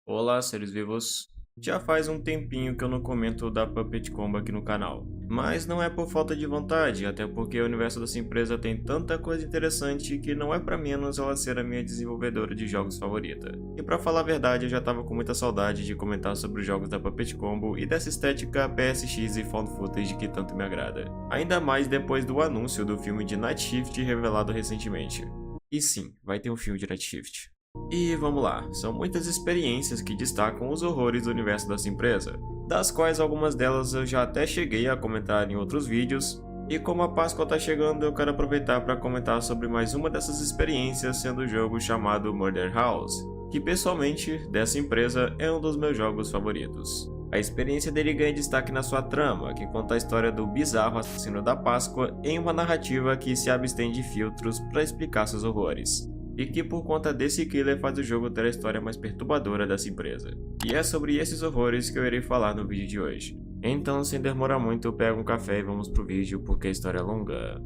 Olá, seres vivos! Já faz um tempinho que eu não comento da Puppet Combo aqui no canal. Mas não é por falta de vontade, até porque o universo dessa empresa tem tanta coisa interessante que não é pra menos ela ser a minha desenvolvedora de jogos favorita. E pra falar a verdade, eu já tava com muita saudade de comentar sobre os jogos da Puppet Combo e dessa estética PSX e Found Footage que tanto me agrada. Ainda mais depois do anúncio do filme de Night Shift revelado recentemente. E sim, vai ter um filme de Night Shift. E vamos lá, são muitas experiências que destacam os horrores do universo dessa empresa, das quais algumas delas eu já até cheguei a comentar em outros vídeos, e como a Páscoa tá chegando eu quero aproveitar para comentar sobre mais uma dessas experiências, sendo o jogo chamado Murder House, que pessoalmente, dessa empresa, é um dos meus jogos favoritos. A experiência dele ganha destaque na sua trama, que conta a história do bizarro assassino da Páscoa em uma narrativa que se abstém de filtros para explicar seus horrores. E que por conta desse killer faz o jogo ter a história mais perturbadora dessa empresa. E é sobre esses horrores que eu irei falar no vídeo de hoje. Então, sem demorar muito, pega um café e vamos pro vídeo porque a história é longa.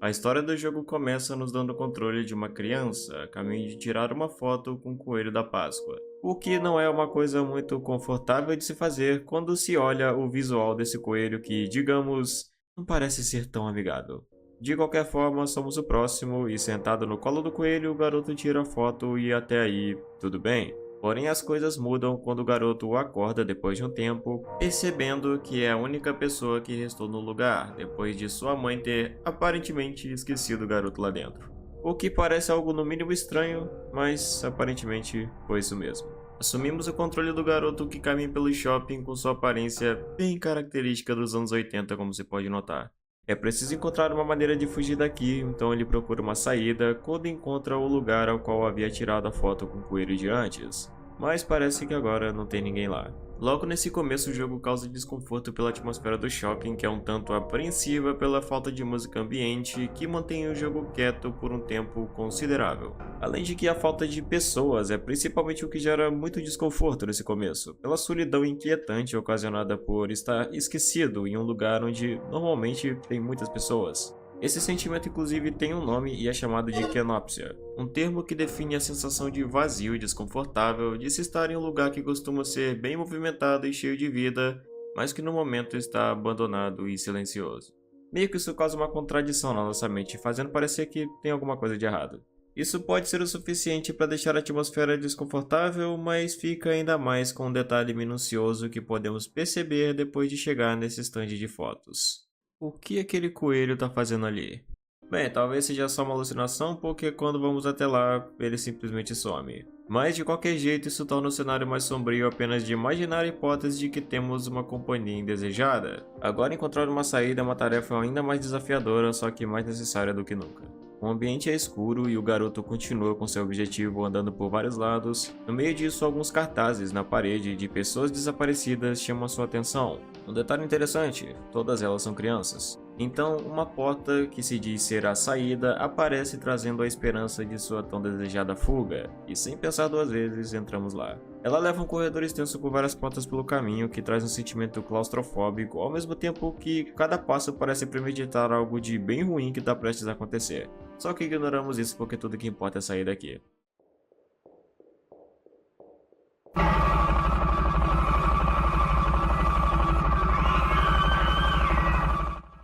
A história do jogo começa nos dando o controle de uma criança a caminho de tirar uma foto com o coelho da Páscoa, o que não é uma coisa muito confortável de se fazer quando se olha o visual desse coelho que, digamos, não parece ser tão amigável. De qualquer forma, somos o próximo e sentado no colo do coelho, o garoto tira a foto e até aí, tudo bem. Porém, as coisas mudam quando o garoto acorda depois de um tempo, percebendo que é a única pessoa que restou no lugar, depois de sua mãe ter aparentemente esquecido o garoto lá dentro. O que parece algo no mínimo estranho, mas aparentemente foi isso mesmo. Assumimos o controle do garoto que caminha pelo shopping com sua aparência bem característica dos anos 80, como se pode notar. É preciso encontrar uma maneira de fugir daqui, então ele procura uma saída quando encontra o lugar ao qual havia tirado a foto com o coelho de antes. Mas parece que agora não tem ninguém lá. Logo nesse começo o jogo causa desconforto pela atmosfera do shopping, que é um tanto apreensiva pela falta de música ambiente que mantém o jogo quieto por um tempo considerável. Além de que a falta de pessoas é principalmente o que gera muito desconforto nesse começo, pela solidão inquietante ocasionada por estar esquecido em um lugar onde normalmente tem muitas pessoas. Esse sentimento inclusive tem um nome e é chamado de kenopsia, um termo que define a sensação de vazio e desconfortável de se estar em um lugar que costuma ser bem movimentado e cheio de vida, mas que no momento está abandonado e silencioso. Meio que isso causa uma contradição na nossa mente, fazendo parecer que tem alguma coisa de errado. Isso pode ser o suficiente para deixar a atmosfera desconfortável, mas fica ainda mais com um detalhe minucioso que podemos perceber depois de chegar nesse stand de fotos. O que aquele coelho tá fazendo ali? Bem, talvez seja só uma alucinação, porque quando vamos até lá, ele simplesmente some. Mas de qualquer jeito, isso torna o cenário mais sombrio apenas de imaginar a hipótese de que temos uma companhia indesejada. Agora encontrar uma saída é uma tarefa ainda mais desafiadora, só que mais necessária do que nunca. O ambiente é escuro e o garoto continua com seu objetivo andando por vários lados. No meio disso, alguns cartazes na parede de pessoas desaparecidas chamam sua atenção. Um detalhe interessante, todas elas são crianças. Então, uma porta que se diz ser a saída aparece trazendo a esperança de sua tão desejada fuga, e sem pensar duas vezes, entramos lá. Ela leva um corredor extenso por várias portas pelo caminho, que traz um sentimento claustrofóbico, ao mesmo tempo que cada passo parece premeditar algo de bem ruim que está prestes a acontecer. Só que ignoramos isso porque tudo que importa é sair daqui.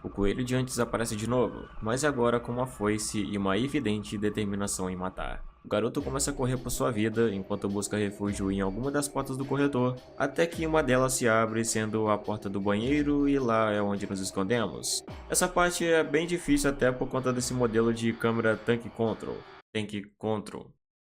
O coelho de antes aparece de novo, mas agora com uma foice e uma evidente determinação em matar. O garoto começa a correr por sua vida enquanto busca refúgio em alguma das portas do corredor, até que uma delas se abre, sendo a porta do banheiro, e lá é onde nos escondemos. Essa parte é bem difícil até por conta desse modelo de câmera Tank Control.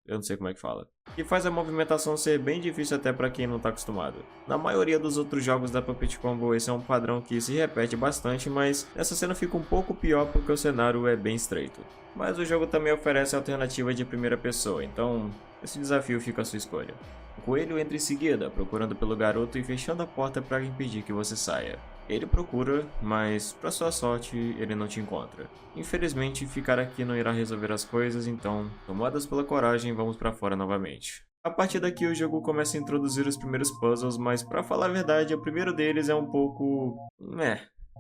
Eu não sei como é que fala. Que faz a movimentação ser bem difícil até para quem não está acostumado. Na maioria dos outros jogos da Puppet Combo esse é um padrão que se repete bastante, mas nessa cena fica um pouco pior porque o cenário é bem estreito. Mas o jogo também oferece a alternativa de primeira pessoa, então esse desafio fica à sua escolha. O coelho entra em seguida, procurando pelo garoto e fechando a porta para impedir que você saia. Ele procura, mas, para sua sorte, ele não te encontra. Infelizmente, ficar aqui não irá resolver as coisas, então, tomadas pela coragem, vamos para fora novamente. A partir daqui o jogo começa a introduzir os primeiros puzzles, mas para falar a verdade, o primeiro deles é um pouco...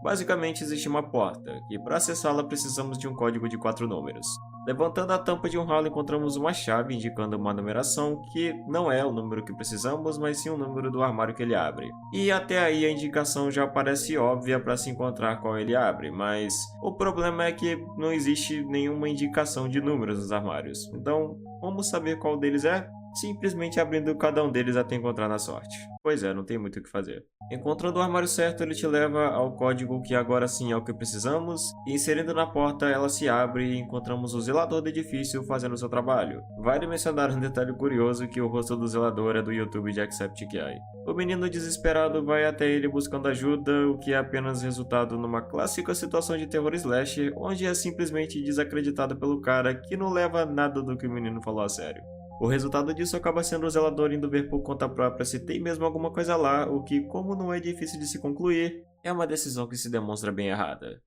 Basicamente existe uma porta, e para acessá-la precisamos de um código de 4 números. Levantando a tampa de um ralo encontramos uma chave indicando uma numeração que não é o número que precisamos, mas sim o número do armário que ele abre. E até aí a indicação já parece óbvia para se encontrar qual ele abre, mas o problema é que não existe nenhuma indicação de números nos armários. Então, como saber qual deles é? Simplesmente abrindo cada um deles até encontrar na sorte. Pois é, não tem muito o que fazer. Encontrando o armário certo, ele te leva ao código que agora sim é o que precisamos, e inserindo na porta ela se abre e encontramos o zelador do edifício fazendo seu trabalho. Vale mencionar um detalhe curioso que o rosto do zelador é do YouTube Jacksepticeye. O menino desesperado vai até ele buscando ajuda, o que é apenas resultado numa clássica situação de terror slasher, onde é simplesmente desacreditado pelo cara que não leva nada do que o menino falou a sério. O resultado disso acaba sendo o zelador indo ver por conta própria se tem mesmo alguma coisa lá, o que, como não é difícil de se concluir, é uma decisão que se demonstra bem errada.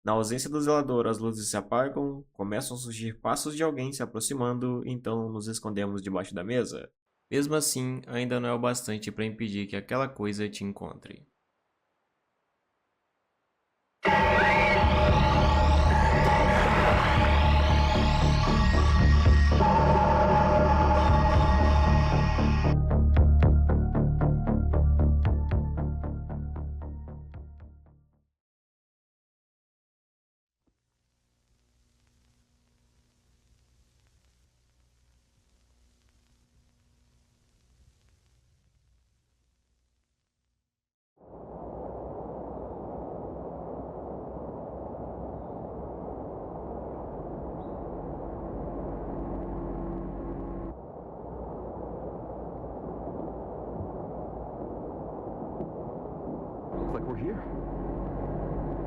Na ausência do zelador, as luzes se apagam, começam a surgir passos de alguém se aproximando, então nos escondemos debaixo da mesa. Mesmo assim, ainda não é o bastante para impedir que aquela coisa te encontre.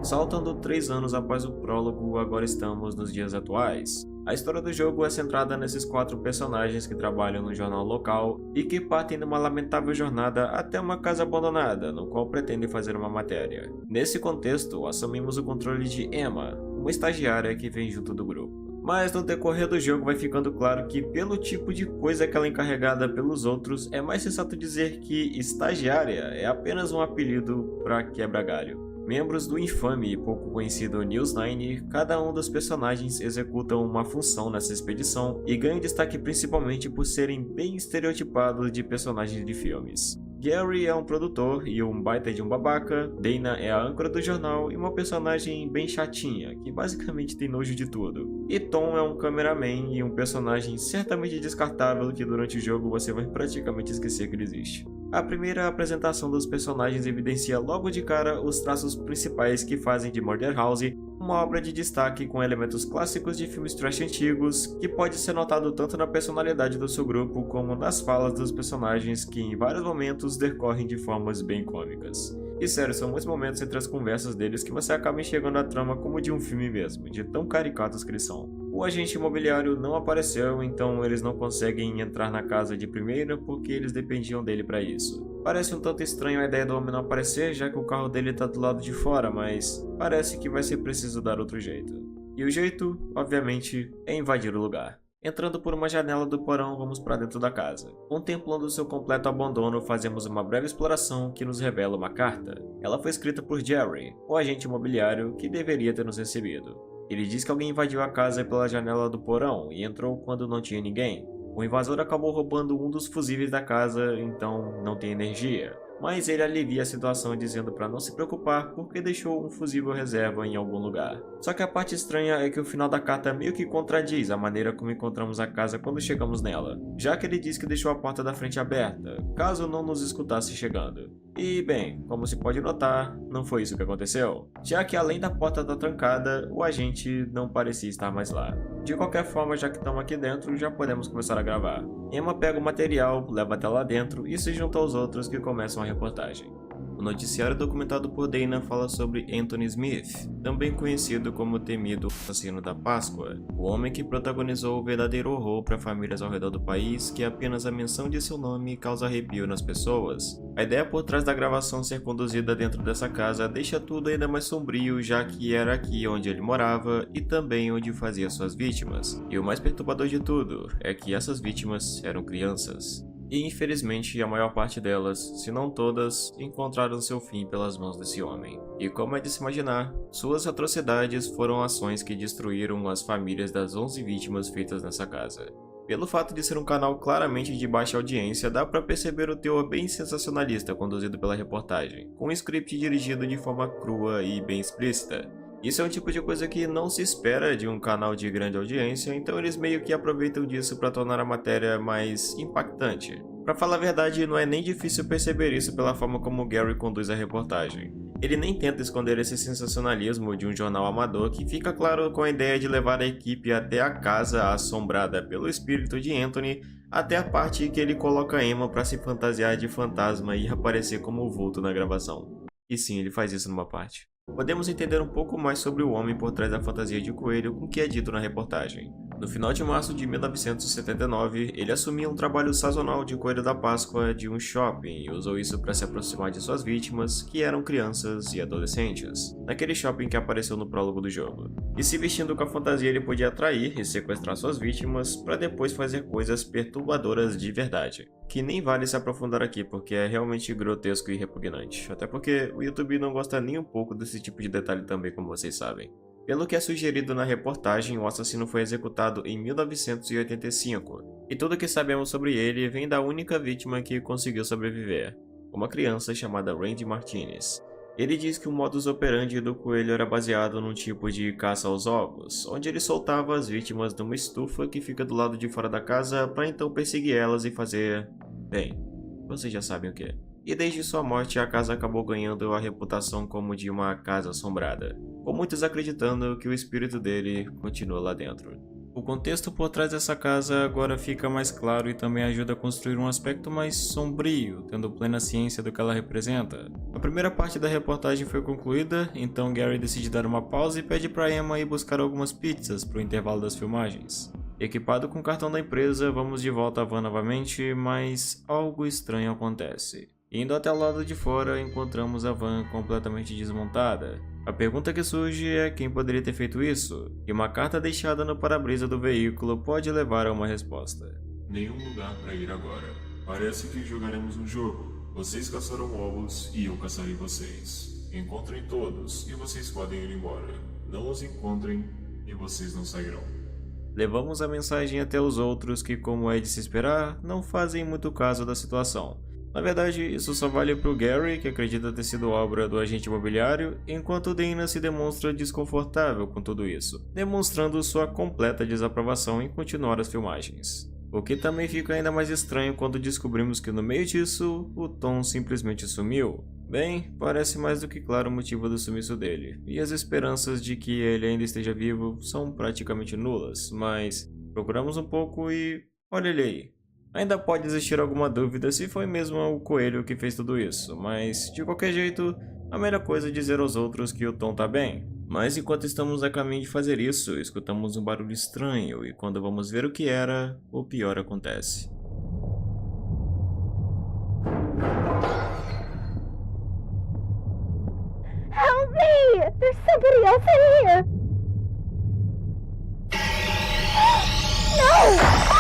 Saltando 3 anos após o prólogo, agora estamos nos dias atuais. A história do jogo é centrada nesses 4 personagens que trabalham no jornal local e que partem numa lamentável jornada até uma casa abandonada, no qual pretendem fazer uma matéria. Nesse contexto, assumimos o controle de Emma, uma estagiária que vem junto do grupo. Mas no decorrer do jogo vai ficando claro que, pelo tipo de coisa que ela é encarregada pelos outros, é mais sensato dizer que estagiária é apenas um apelido para quebra-galho. Membros do infame e pouco conhecido News 9, cada um dos personagens executam uma função nessa expedição e ganham destaque principalmente por serem bem estereotipados de personagens de filmes. Gary é um produtor e um baita de um babaca, Dana é a âncora do jornal e uma personagem bem chatinha, que basicamente tem nojo de tudo. E Tom é um cameraman e um personagem certamente descartável que durante o jogo você vai praticamente esquecer que ele existe. A primeira apresentação dos personagens evidencia logo de cara os traços principais que fazem de Murder House uma obra de destaque com elementos clássicos de filmes trash antigos, que pode ser notado tanto na personalidade do seu grupo como nas falas dos personagens que em vários momentos decorrem de formas bem cômicas. E sério, são muitos momentos entre as conversas deles que você acaba enxergando a trama como de um filme mesmo, de tão caricatos que eles são. O agente imobiliário não apareceu, então eles não conseguem entrar na casa de primeira porque eles dependiam dele para isso. Parece um tanto estranho a ideia do homem não aparecer, já que o carro dele tá do lado de fora, mas parece que vai ser preciso dar outro jeito. E o jeito, obviamente, é invadir o lugar. Entrando por uma janela do porão, vamos para dentro da casa. Contemplando seu completo abandono, fazemos uma breve exploração que nos revela uma carta. Ela foi escrita por Jerry, o agente imobiliário que deveria ter nos recebido. Ele diz que alguém invadiu a casa pela janela do porão e entrou quando não tinha ninguém. O invasor acabou roubando um dos fusíveis da casa, então não tem energia. mas ele alivia a situação dizendo para não se preocupar porque deixou um fusível reserva em algum lugar. Só que a parte estranha é que o final da carta meio que contradiz a maneira como encontramos a casa quando chegamos nela, já que ele diz que deixou a porta da frente aberta, caso não nos escutasse chegando. E bem, como se pode notar, não foi isso que aconteceu, já que além da porta estar trancada, o agente não parecia estar mais lá. De qualquer forma, já que estamos aqui dentro, já podemos começar a gravar. Emma pega o material, leva até lá dentro e se junta aos outros que começam a reportagem. O noticiário documentado por Dana fala sobre Anthony Smith, também conhecido como o temido assassino da Páscoa, o homem que protagonizou o verdadeiro horror para famílias ao redor do país, que apenas a menção de seu nome causa arrepio nas pessoas. A ideia por trás da gravação ser conduzida dentro dessa casa deixa tudo ainda mais sombrio, já que era aqui onde ele morava e também onde fazia suas vítimas. E o mais perturbador de tudo é que essas vítimas eram crianças. E infelizmente a maior parte delas, se não todas, encontraram seu fim pelas mãos desse homem. E como é de se imaginar, suas atrocidades foram ações que destruíram as famílias das 11 vítimas feitas nessa casa. Pelo fato de ser um canal claramente de baixa audiência, dá pra perceber o teor bem sensacionalista conduzido pela reportagem, com um script dirigido de forma crua e bem explícita. Isso é um tipo de coisa que não se espera de um canal de grande audiência, então eles meio que aproveitam disso para tornar a matéria mais impactante. Pra falar a verdade, não é nem difícil perceber isso pela forma como Gary conduz a reportagem. Ele nem tenta esconder esse sensacionalismo de um jornal amador, que fica claro com a ideia de levar a equipe até a casa assombrada pelo espírito de Anthony, até a parte que ele coloca Emma para se fantasiar de fantasma e aparecer como vulto na gravação. E sim, ele faz isso numa parte. Podemos entender um pouco mais sobre o homem por trás da fantasia de coelho com o que é dito na reportagem. No final de março de 1979, ele assumiu um trabalho sazonal de coelho da Páscoa de um shopping e usou isso para se aproximar de suas vítimas, que eram crianças e adolescentes, naquele shopping que apareceu no prólogo do jogo. E se vestindo com a fantasia, ele podia atrair e sequestrar suas vítimas para depois fazer coisas perturbadoras de verdade, que nem vale se aprofundar aqui porque é realmente grotesco e repugnante, até porque o YouTube não gosta nem um pouco desse tipo de detalhe também, como vocês sabem. Pelo que é sugerido na reportagem, o assassino foi executado em 1985, e tudo o que sabemos sobre ele vem da única vítima que conseguiu sobreviver, uma criança chamada Randy Martinez. Ele diz que o modus operandi do coelho era baseado num tipo de caça aos ovos, onde ele soltava as vítimas numa estufa que fica do lado de fora da casa para então perseguir elas e fazer... bem, vocês já sabem o que. E desde sua morte a casa acabou ganhando a reputação como de uma casa assombrada, com muitos acreditando que o espírito dele continua lá dentro. O contexto por trás dessa casa agora fica mais claro e também ajuda a construir um aspecto mais sombrio, tendo plena ciência do que ela representa. A primeira parte da reportagem foi concluída, então Gary decide dar uma pausa e pede para Emma ir buscar algumas pizzas para o intervalo das filmagens. Equipado com o cartão da empresa, vamos de volta à van novamente, mas algo estranho acontece. Indo até o lado de fora, encontramos a van completamente desmontada. A pergunta que surge é quem poderia ter feito isso, e uma carta deixada no para-brisa do veículo pode levar a uma resposta. Nenhum lugar para ir agora. Parece que jogaremos um jogo. Vocês caçaram ovos e eu caçarei vocês. Encontrem todos e vocês podem ir embora. Não os encontrem e vocês não sairão. Levamos a mensagem até os outros que, como é de se esperar, não fazem muito caso da situação. Na verdade, isso só vale pro Gary, que acredita ter sido obra do agente imobiliário, enquanto Dana se demonstra desconfortável com tudo isso, demonstrando sua completa desaprovação em continuar as filmagens. O que também fica ainda mais estranho quando descobrimos que no meio disso, o Tom simplesmente sumiu. Bem, parece mais do que claro o motivo do sumiço dele, e as esperanças de que ele ainda esteja vivo são praticamente nulas, mas procuramos um pouco e olha ele aí. Ainda pode existir alguma dúvida se foi mesmo o coelho que fez tudo isso, mas de qualquer jeito, a melhor coisa é dizer aos outros que o Tom tá bem. Mas enquanto estamos a caminho de fazer isso, escutamos um barulho estranho e quando vamos ver o que era, o pior acontece. Help me! There's somebody else in here! No!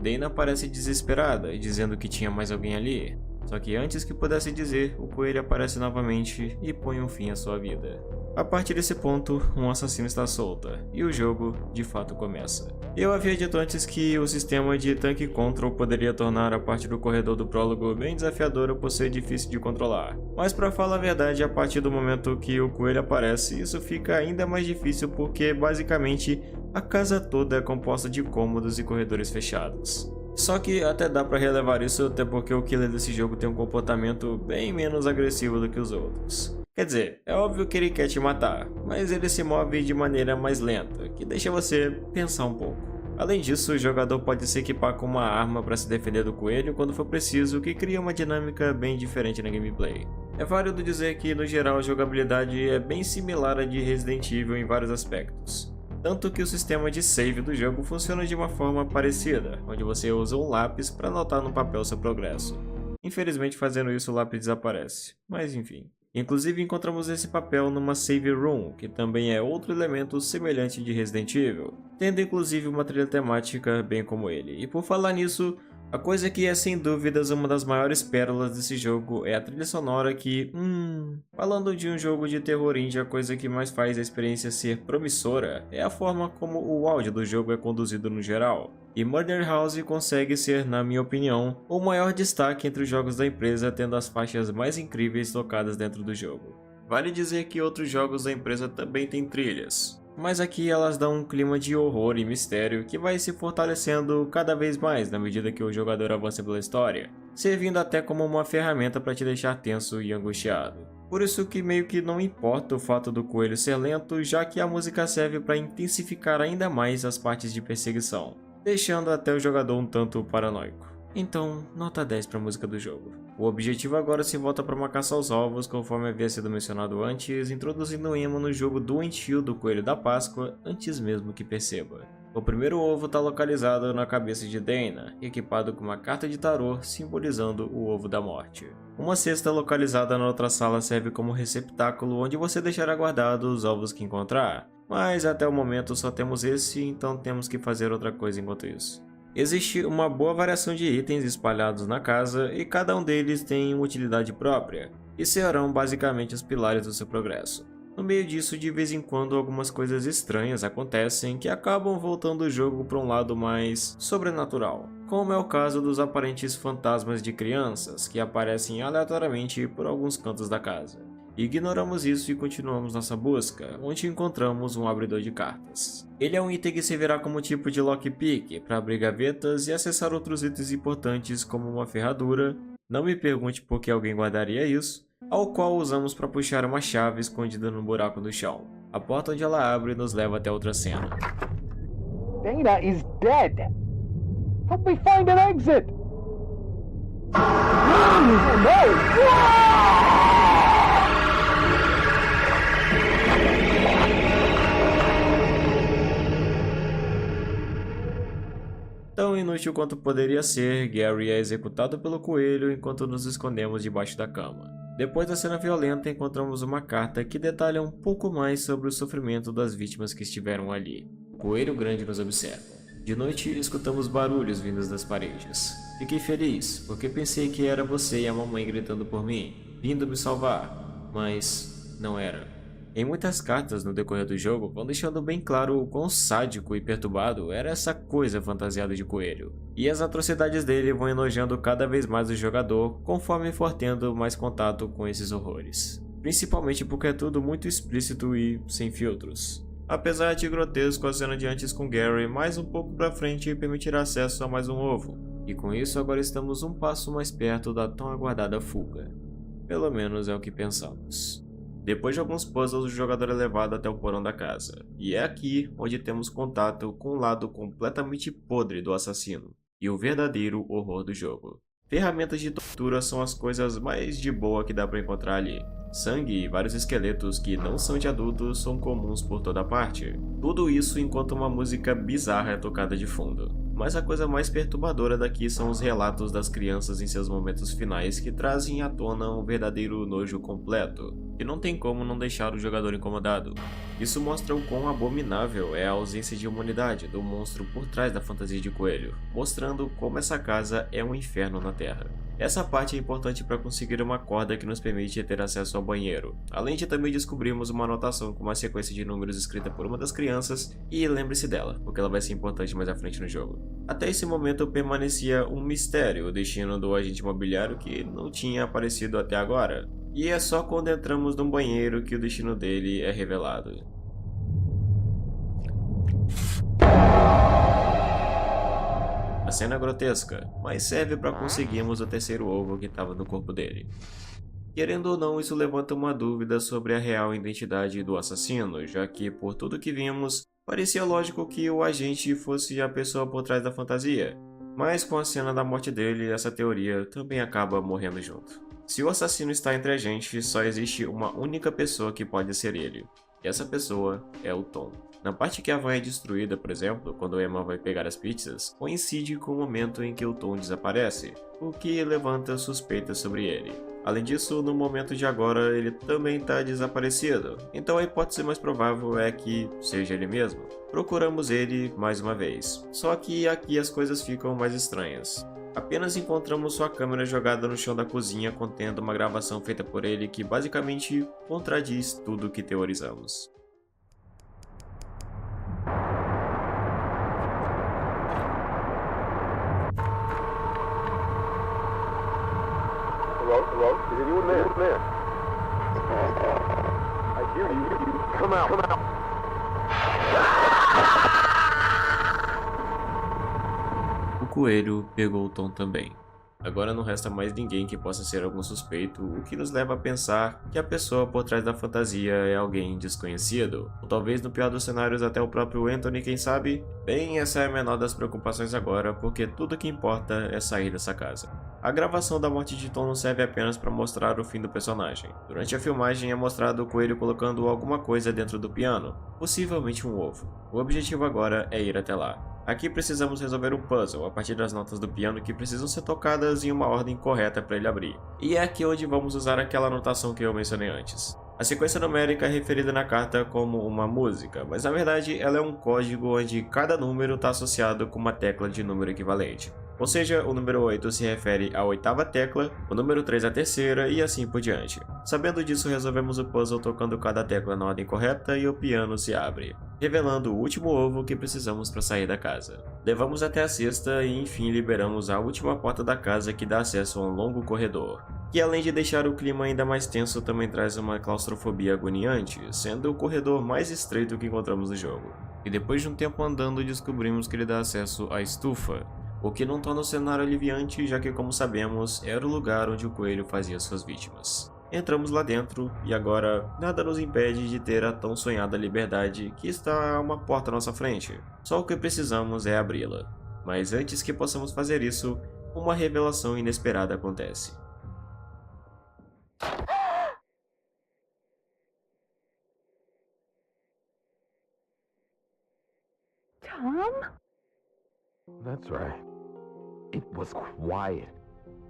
Dana parece desesperada, dizendo que tinha mais alguém ali. Só que antes que pudesse dizer, o coelho aparece novamente e põe um fim à sua vida. A partir desse ponto, um assassino está solta, e o jogo de fato começa. Eu havia dito antes que o sistema de tanque control poderia tornar a parte do corredor do prólogo bem desafiadora por ser difícil de controlar. Mas para falar a verdade, a partir do momento que o coelho aparece, isso fica ainda mais difícil porque basicamente a casa toda é composta de cômodos e corredores fechados. Só que até dá pra relevar isso, até porque o killer desse jogo tem um comportamento bem menos agressivo do que os outros. Quer dizer, é óbvio que ele quer te matar, mas ele se move de maneira mais lenta, que deixa você pensar um pouco. Além disso, o jogador pode se equipar com uma arma para se defender do coelho quando for preciso, o que cria uma dinâmica bem diferente na gameplay. É válido dizer que, no geral, a jogabilidade é bem similar à de Resident Evil em vários aspectos. Tanto que o sistema de save do jogo funciona de uma forma parecida, onde você usa um lápis para anotar no papel seu progresso. Infelizmente, fazendo isso o lápis desaparece, mas enfim. Inclusive encontramos esse papel numa save room, que também é outro elemento semelhante de Resident Evil, tendo inclusive uma trilha temática bem como ele. E por falar nisso, a coisa que é sem dúvidas uma das maiores pérolas desse jogo é a trilha sonora que, falando de um jogo de terror indie, a coisa que mais faz a experiência ser promissora é a forma como o áudio do jogo é conduzido no geral. E Murder House consegue ser, na minha opinião, o maior destaque entre os jogos da empresa, tendo as faixas mais incríveis tocadas dentro do jogo. Vale dizer que outros jogos da empresa também têm trilhas, mas aqui elas dão um clima de horror e mistério que vai se fortalecendo cada vez mais na medida que o jogador avança pela história, servindo até como uma ferramenta para te deixar tenso e angustiado. Por isso que meio que não importa o fato do coelho ser lento, já que a música serve para intensificar ainda mais as partes de perseguição, deixando até o jogador um tanto paranoico. Então, nota 10 para a música do jogo. O objetivo agora se volta para uma caça aos ovos, conforme havia sido mencionado antes, introduzindo o emo no jogo doentio do Coelho da Páscoa antes mesmo que perceba. O primeiro ovo está localizado na cabeça de Dana, equipado com uma carta de tarô simbolizando o ovo da morte. Uma cesta localizada na outra sala serve como receptáculo onde você deixará guardados os ovos que encontrar, mas até o momento só temos esse, então temos que fazer outra coisa enquanto isso. Existe uma boa variação de itens espalhados na casa e cada um deles tem uma utilidade própria, e serão basicamente os pilares do seu progresso. No meio disso, de vez em quando algumas coisas estranhas acontecem que acabam voltando o jogo para um lado mais sobrenatural, como é o caso dos aparentes fantasmas de crianças que aparecem aleatoriamente por alguns cantos da casa. Ignoramos isso e continuamos nossa busca, onde encontramos um abridor de cartas. Ele é um item que servirá como tipo de lockpick para abrir gavetas e acessar outros itens importantes como uma ferradura, não me pergunte por que alguém guardaria isso, ao qual usamos para puxar uma chave escondida no buraco no chão. A porta onde ela abre nos leva até outra cena. Dana is dead. Help me find an exit. Tão inútil quanto poderia ser, Gary é executado pelo coelho enquanto nos escondemos debaixo da cama. Depois da cena violenta, encontramos uma carta que detalha um pouco mais sobre o sofrimento das vítimas que estiveram ali. O coelho grande nos observa. De noite, escutamos barulhos vindos das paredes. Fiquei feliz, porque pensei que era você e a mamãe gritando por mim, vindo me salvar, mas não era. Em muitas cartas no decorrer do jogo vão deixando bem claro o quão sádico e perturbado era essa coisa fantasiada de coelho, e as atrocidades dele vão enojando cada vez mais o jogador conforme for tendo mais contato com esses horrores. Principalmente porque é tudo muito explícito e sem filtros. Apesar de grotesco, a cena de antes com Gary mais um pouco pra frente permitirá acesso a mais um ovo, e com isso agora estamos um passo mais perto da tão aguardada fuga. Pelo menos é o que pensamos. Depois de alguns puzzles, o jogador é levado até o porão da casa, e é aqui onde temos contato com o lado completamente podre do assassino, e o verdadeiro horror do jogo. Ferramentas de tortura são as coisas mais de boa que dá pra encontrar ali. Sangue e vários esqueletos que não são de adultos são comuns por toda parte. Tudo isso enquanto uma música bizarra é tocada de fundo. Mas a coisa mais perturbadora daqui são os relatos das crianças em seus momentos finais que trazem à tona um verdadeiro nojo completo, que não tem como não deixar o jogador incomodado. Isso mostra o quão abominável é a ausência de humanidade do monstro por trás da fantasia de coelho, mostrando como essa casa é um inferno na Terra. Essa parte é importante para conseguir uma corda que nos permite ter acesso ao banheiro, além de também descobrirmos uma anotação com uma sequência de números escrita por uma das crianças, e lembre-se dela, porque ela vai ser importante mais à frente no jogo. Até esse momento permanecia um mistério o destino do agente imobiliário que não tinha aparecido até agora, e é só quando entramos num banheiro que o destino dele é revelado. A cena é grotesca, mas serve para conseguirmos o terceiro ovo que estava no corpo dele. Querendo ou não, isso levanta uma dúvida sobre a real identidade do assassino, já que, por tudo que vimos, parecia lógico que o agente fosse a pessoa por trás da fantasia. Mas com a cena da morte dele, essa teoria também acaba morrendo junto. Se o assassino está entre a gente, só existe uma única pessoa que pode ser ele. E essa pessoa é o Tom. Na parte que a van é destruída, por exemplo, quando o Emma vai pegar as pizzas, coincide com o momento em que o Tom desaparece, o que levanta suspeitas sobre ele. Além disso, no momento de agora, ele também está desaparecido, então a hipótese mais provável é que seja ele mesmo. Procuramos ele mais uma vez, só que aqui as coisas ficam mais estranhas. Apenas encontramos sua câmera jogada no chão da cozinha contendo uma gravação feita por ele que basicamente contradiz tudo o que teorizamos. Hello? Is anyone there? I hear you. Come out. O coelho pegou o Tom também. Agora não resta mais ninguém que possa ser algum suspeito, o que nos leva a pensar que a pessoa por trás da fantasia é alguém desconhecido. Ou talvez no pior dos cenários até o próprio Anthony, quem sabe? Bem, essa é a menor das preocupações agora, porque tudo que importa é sair dessa casa. A gravação da morte de Tom não serve apenas para mostrar o fim do personagem. Durante a filmagem é mostrado o coelho colocando alguma coisa dentro do piano, possivelmente um ovo. O objetivo agora é ir até lá. Aqui precisamos resolver um puzzle a partir das notas do piano que precisam ser tocadas em uma ordem correta para ele abrir. E é aqui onde vamos usar aquela anotação que eu mencionei antes. A sequência numérica é referida na carta como uma música, mas na verdade ela é um código onde cada número está associado com uma tecla de número equivalente. Ou seja, o número 8 se refere à oitava tecla, o número 3 à terceira e assim por diante. Sabendo disso, resolvemos o puzzle tocando cada tecla na ordem correta e o piano se abre, revelando o último ovo que precisamos para sair da casa. Levamos até a cesta e enfim liberamos a última porta da casa que dá acesso a um longo corredor, que além de deixar o clima ainda mais tenso também traz uma claustrofobia agoniante, sendo o corredor mais estreito que encontramos no jogo. E depois de um tempo andando descobrimos que ele dá acesso à estufa, o que não torna o cenário aliviante, já que, como sabemos, era o lugar onde o coelho fazia suas vítimas. Entramos lá dentro e agora nada nos impede de ter a tão sonhada liberdade que está a uma porta à nossa frente. Só o que precisamos é abri-la. Mas antes que possamos fazer isso, uma revelação inesperada acontece. Tom? That's right. It was quiet.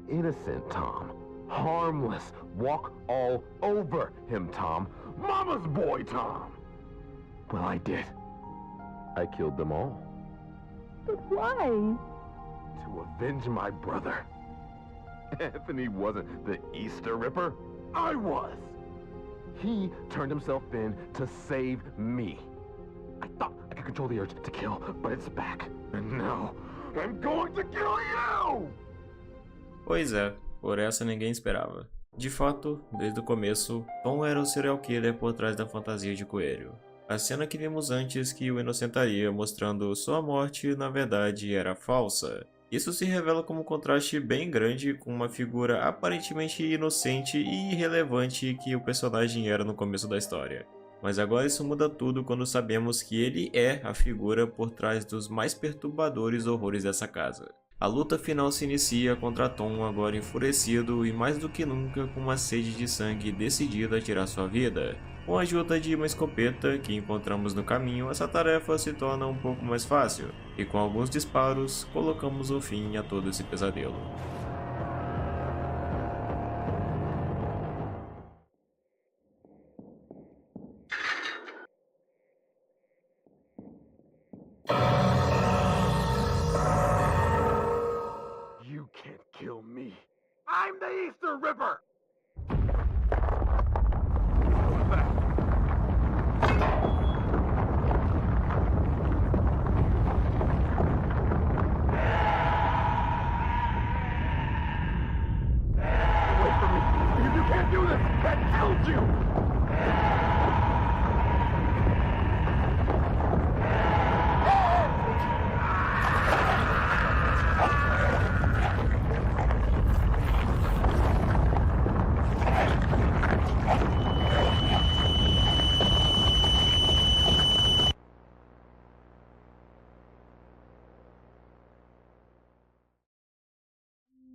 Innocent Tom. Harmless. Walk all over him, Tom. Mama's boy, Tom! Well, I did. I killed them all. But why? To avenge my brother. Anthony wasn't the Easter Ripper. I was! He turned himself in to save me. I thought I could control the urge to kill, but it's back. And now, I'm going to kill you! Pois é, por essa ninguém esperava. De fato, desde o começo, Tom era o serial killer por trás da fantasia de coelho. A cena que vimos antes que o inocentaria mostrando sua morte na verdade era falsa. Isso se revela como um contraste bem grande com uma figura aparentemente inocente e irrelevante que o personagem era no começo da história. Mas agora isso muda tudo quando sabemos que ele é a figura por trás dos mais perturbadores horrores dessa casa. A luta final se inicia contra Tom agora enfurecido e mais do que nunca com uma sede de sangue decidida a tirar sua vida. Com a ajuda de uma escopeta que encontramos no caminho, essa tarefa se torna um pouco mais fácil, e com alguns disparos, colocamos o fim a todo esse pesadelo. You can't kill me. I'm the Easter Ripper! Wait for me! You can't do this! That killed you!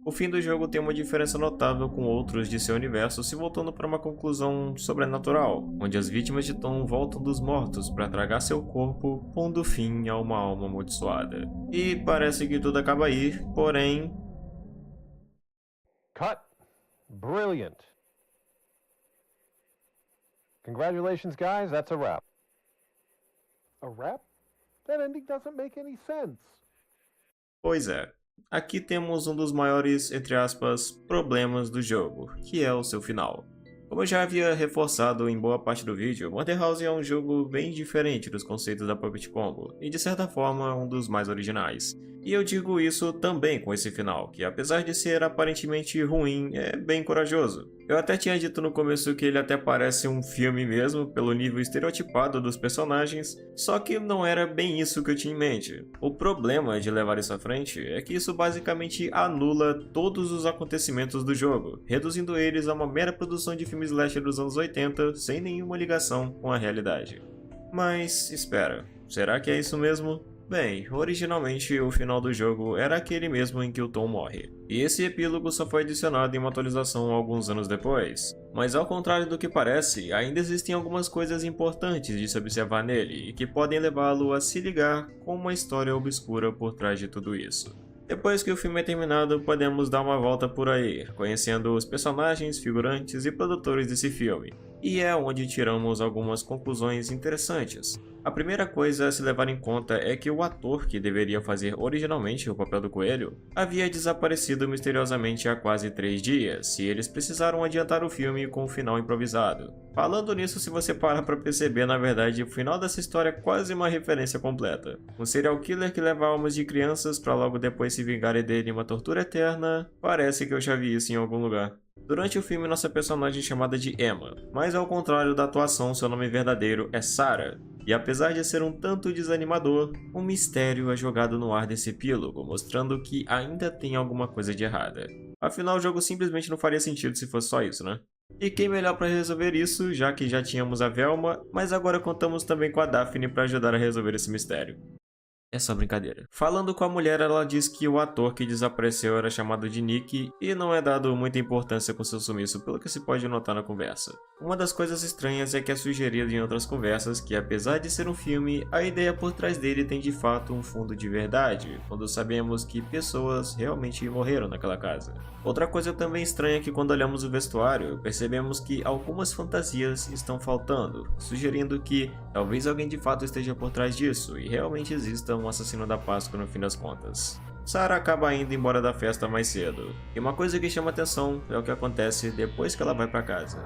O fim do jogo tem uma diferença notável com outros de seu universo, se voltando para uma conclusão sobrenatural, onde as vítimas de Tom voltam dos mortos para tragar seu corpo, pondo fim a uma alma amaldiçoada. E parece que tudo acaba aí, porém... Cut. Brilliant. Congratulations, guys. That's a wrap. A wrap? That ending doesn't make any sense. Pois é. Aqui temos um dos maiores, entre aspas, problemas do jogo, que é o seu final. Como eu já havia reforçado em boa parte do vídeo, Murder House é um jogo bem diferente dos conceitos da Puppet Combo, e de certa forma um dos mais originais. E eu digo isso também com esse final, que apesar de ser aparentemente ruim, é bem corajoso. Eu até tinha dito no começo que ele até parece um filme mesmo, pelo nível estereotipado dos personagens, só que não era bem isso que eu tinha em mente. O problema de levar isso à frente é que isso basicamente anula todos os acontecimentos do jogo, reduzindo eles a uma mera produção de filme slasher dos anos 80, sem nenhuma ligação com a realidade. Mas, espera, será que é isso mesmo? Bem, originalmente o final do jogo era aquele mesmo em que o Tom morre, e esse epílogo só foi adicionado em uma atualização alguns anos depois. Mas ao contrário do que parece, ainda existem algumas coisas importantes de se observar nele e que podem levá-lo a se ligar com uma história obscura por trás de tudo isso. Depois que o filme é terminado, podemos dar uma volta por aí, conhecendo os personagens, figurantes e produtores desse filme, e é onde tiramos algumas conclusões interessantes. A primeira coisa a se levar em conta é que o ator que deveria fazer originalmente o papel do coelho havia desaparecido misteriosamente há quase 3 dias, e eles precisaram adiantar o filme com um final improvisado. Falando nisso, se você parar para perceber, na verdade, o final dessa história é quase uma referência completa. Um serial killer que leva almas de crianças para logo depois se vingarem dele em uma tortura eterna, parece que eu já vi isso em algum lugar. Durante o filme, nossa personagem é chamada de Emma, mas ao contrário da atuação, seu nome verdadeiro é Sarah. E apesar de ser um tanto desanimador, um mistério é jogado no ar desse epílogo, mostrando que ainda tem alguma coisa de errada. Afinal, o jogo simplesmente não faria sentido se fosse só isso, né? E quem melhor para resolver isso, já que já tínhamos a Velma, mas agora contamos também com a Daphne para ajudar a resolver esse mistério. É só brincadeira. Falando com a mulher, ela diz que o ator que desapareceu era chamado de Nick e não é dado muita importância com seu sumiço, pelo que se pode notar na conversa. Uma das coisas estranhas é que é sugerido em outras conversas que, apesar de ser um filme, a ideia por trás dele tem de fato um fundo de verdade, quando sabemos que pessoas realmente morreram naquela casa. Outra coisa também estranha é que quando olhamos o vestuário, percebemos que algumas fantasias estão faltando, sugerindo que talvez alguém de fato esteja por trás disso e realmente exista um assassino da Páscoa no fim das contas. Sarah acaba indo embora da festa mais cedo, e uma coisa que chama atenção é o que acontece depois que ela vai para casa.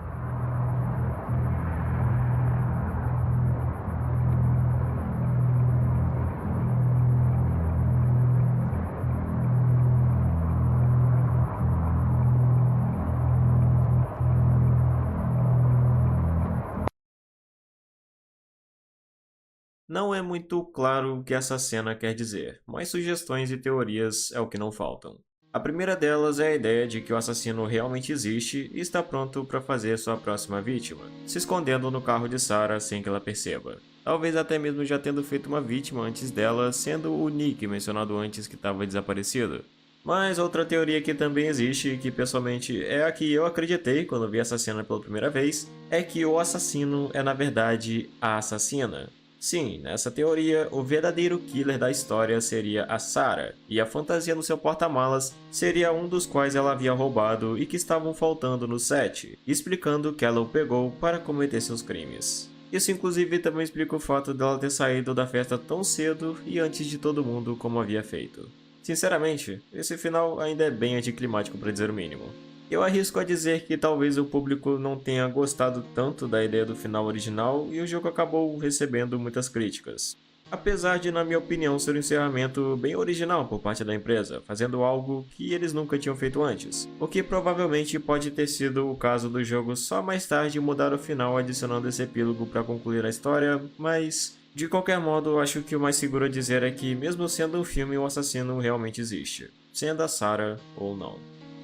Não é muito claro o que essa cena quer dizer, mas sugestões e teorias é o que não faltam. A primeira delas é a ideia de que o assassino realmente existe e está pronto para fazer sua próxima vítima, se escondendo no carro de Sarah sem que ela perceba. Talvez até mesmo já tendo feito uma vítima antes dela, sendo o Nick mencionado antes que estava desaparecido. Mas outra teoria que também existe, que pessoalmente é a que eu acreditei quando vi essa cena pela primeira vez, é que o assassino é na verdade a assassina. Sim, nessa teoria, o verdadeiro killer da história seria a Sarah, e a fantasia no seu porta-malas seria um dos quais ela havia roubado e que estavam faltando no set, explicando que ela o pegou para cometer seus crimes. Isso inclusive também explica o fato dela ter saído da festa tão cedo e antes de todo mundo como havia feito. Sinceramente, esse final ainda é bem anticlimático para dizer o mínimo. Eu arrisco a dizer que talvez o público não tenha gostado tanto da ideia do final original e o jogo acabou recebendo muitas críticas. Apesar de, na minha opinião, ser um encerramento bem original por parte da empresa, fazendo algo que eles nunca tinham feito antes. O que provavelmente pode ter sido o caso do jogo só mais tarde mudar o final adicionando esse epílogo para concluir a história, mas... de qualquer modo, acho que o mais seguro a dizer é que, mesmo sendo um filme, o assassino realmente existe, sendo a Sarah ou não.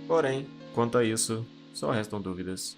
Porém, quanto a isso, só restam dúvidas.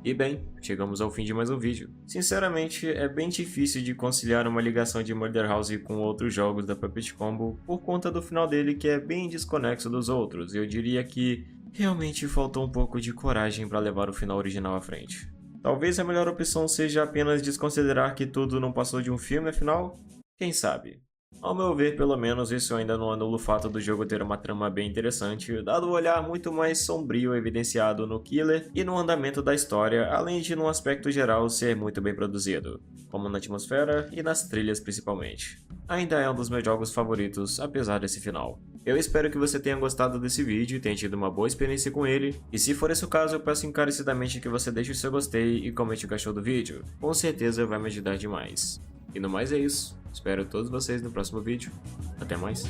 E bem, chegamos ao fim de mais um vídeo. Sinceramente, é bem difícil de conciliar uma ligação de Murder House com outros jogos da Puppet Combo por conta do final dele que é bem desconexo dos outros, e eu diria que realmente faltou um pouco de coragem para levar o final original à frente. Talvez a melhor opção seja apenas desconsiderar que tudo não passou de um filme, afinal, quem sabe? Ao meu ver, pelo menos, isso ainda não anula o fato do jogo ter uma trama bem interessante, dado o olhar muito mais sombrio evidenciado no killer e no andamento da história, além de, num aspecto geral, ser muito bem produzido, como na atmosfera e nas trilhas principalmente. Ainda é um dos meus jogos favoritos, apesar desse final. Eu espero que você tenha gostado desse vídeo e tenha tido uma boa experiência com ele, e se for esse o caso, eu peço encarecidamente que você deixe o seu gostei e comente o que achou do vídeo, com certeza vai me ajudar demais. E no mais é isso. Espero todos vocês no próximo vídeo. Até mais.